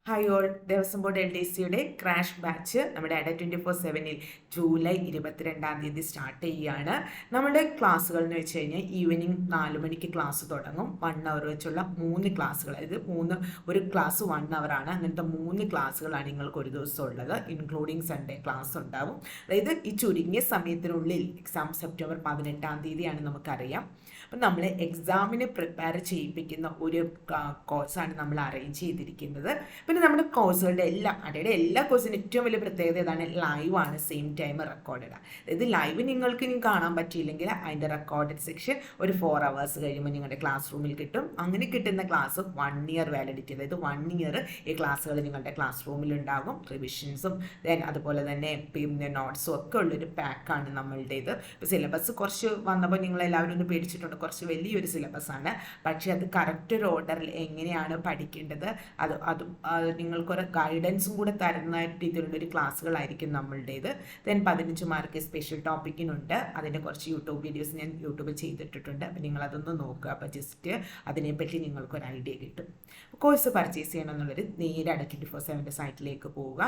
Hi all, Devaswom board LDCയുടെ crash batch നമ്മുടെ Adda247 July 22 start ചെയ്യുകയാണ്. നമ്മുടെ ക്ലാസ്സുകൾ എന്ന് വെച്ച് കഴിഞ്ഞാൽ ഈവനിങ് 4 മണിക്ക് ക്ലാസ് തുടങ്ങും. 1 അവർ വെച്ചുള്ള 3 ക്ലാസ്സുകൾ, അതായത് ഒരു ക്ലാസ് 1 അവർ ആണ്. അങ്ങനത്തെ 3 ക്ലാസ്സുകളാണ് നിങ്ങൾക്ക് ഒരു ദിവസം ഉള്ളത്, ഇൻക്ലൂഡിങ് സൺഡേ ക്ലാസ് ഉണ്ടാവും. അതായത് ഈ ചുരുങ്ങിയ സമയത്തിനുള്ളിൽ എക്സാം സെപ്റ്റംബർ 18 നമുക്കറിയാം. അപ്പം നമ്മൾ എക്സാമിന് പ്രിപ്പയർ ചെയ്യിപ്പിക്കുന്ന ഒരു കോഴ്സാണ് നമ്മൾ അറേഞ്ച് ചെയ്തിരിക്കുന്നത്. പിന്നെ നമ്മുടെ കോഴ്സുകളുടെ എല്ലാ കോഴ്സിനും ഏറ്റവും വലിയ പ്രത്യേകത ഏതാണ്? ലൈവാണ്, സെയിം ടൈം റെക്കോർഡഡ്. അതായത് ലൈവ് നിങ്ങൾക്ക് ഇനി കാണാൻ പറ്റിയില്ലെങ്കിൽ അതിൻ്റെ റെക്കോർഡഡ് സെക്ഷൻ ഒരു 4 hours കഴിയുമ്പോൾ നിങ്ങളുടെ ക്ലാസ് റൂമിൽ കിട്ടും. അങ്ങനെ കിട്ടുന്ന ക്ലാസ് 1 year വാലിഡിറ്റി, അതായത് 1 year ഈ ക്ലാസ്സുകൾ നിങ്ങളുടെ ക്ലാസ് റൂമിൽ ഉണ്ടാകും. റിവിഷൻസും അതുപോലെ തന്നെ പിന്നെ നോട്ട്സും ഒക്കെ ഉള്ളൊരു പാക്കാണ് നമ്മളുടേത്. ഇപ്പോൾ സിലബസ് കുറച്ച് വന്നപ്പോൾ നിങ്ങളെല്ലാവരും ഒന്ന് പേടിച്ചിട്ടുണ്ട്. കുറച്ച് വലിയൊരു സിലബസാണ്, പക്ഷേ അത് കറക്റ്റ് ഒരു ഓർഡറിൽ എങ്ങനെയാണ് പഠിക്കേണ്ടത് അതും നിങ്ങൾക്കൊരു ഗൈഡൻസും കൂടെ തരുന്ന രീതിയിലുള്ളൊരു ക്ലാസ്സുകളായിരിക്കും നമ്മളുടേത്. 15 മാർക്ക് സ്പെഷ്യൽ ടോപ്പിക്കിനുണ്ട്. അതിൻ്റെ കുറച്ച് യൂട്യൂബ് വീഡിയോസ് ഞാൻ യൂട്യൂബിൽ ചെയ്തിട്ടിട്ടുണ്ട്. അപ്പോൾ നിങ്ങളതൊന്ന് നോക്കുക. അപ്പോൾ ജസ്റ്റ് അതിനെപ്പറ്റി നിങ്ങൾക്കൊരു ഐഡിയ കിട്ടും. കോഴ്സ് പർച്ചേസ് ചെയ്യണമെന്നുള്ളൊരു നേരെ Adda247 സൈറ്റിലേക്ക് പോവുക.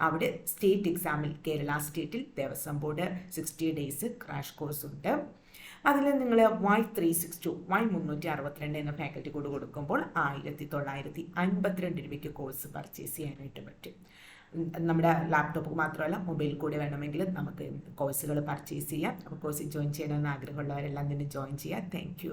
അവിടെ സ്റ്റേറ്റ് എക്സാമിൽ കേരള സ്റ്റേറ്റിൽ Devaswom board 60 days crash course ഉണ്ട്. അതിൽ നിങ്ങൾ Y362 Y362 എന്ന ഫാക്കൽറ്റി കോഡ് കൊടുക്കുമ്പോൾ 1952 രൂപയ്ക്ക് കോഴ്സ് പർച്ചേസ് ചെയ്യാനായിട്ട് പറ്റും. നമ്മുടെ ലാപ്ടോപ്പ് മാത്രമല്ല മൊബൈൽ കൂടെ വേണമെങ്കിൽ നമുക്ക് കോഴ്സുകൾ പർച്ചേസ് ചെയ്യാം. അപ്പോൾ കോഴ്സിൽ ജോയിൻ ചെയ്യണമെന്ന് ആഗ്രഹമുള്ളവരെല്ലാം തന്നെ ജോയിൻ ചെയ്യാം. താങ്ക്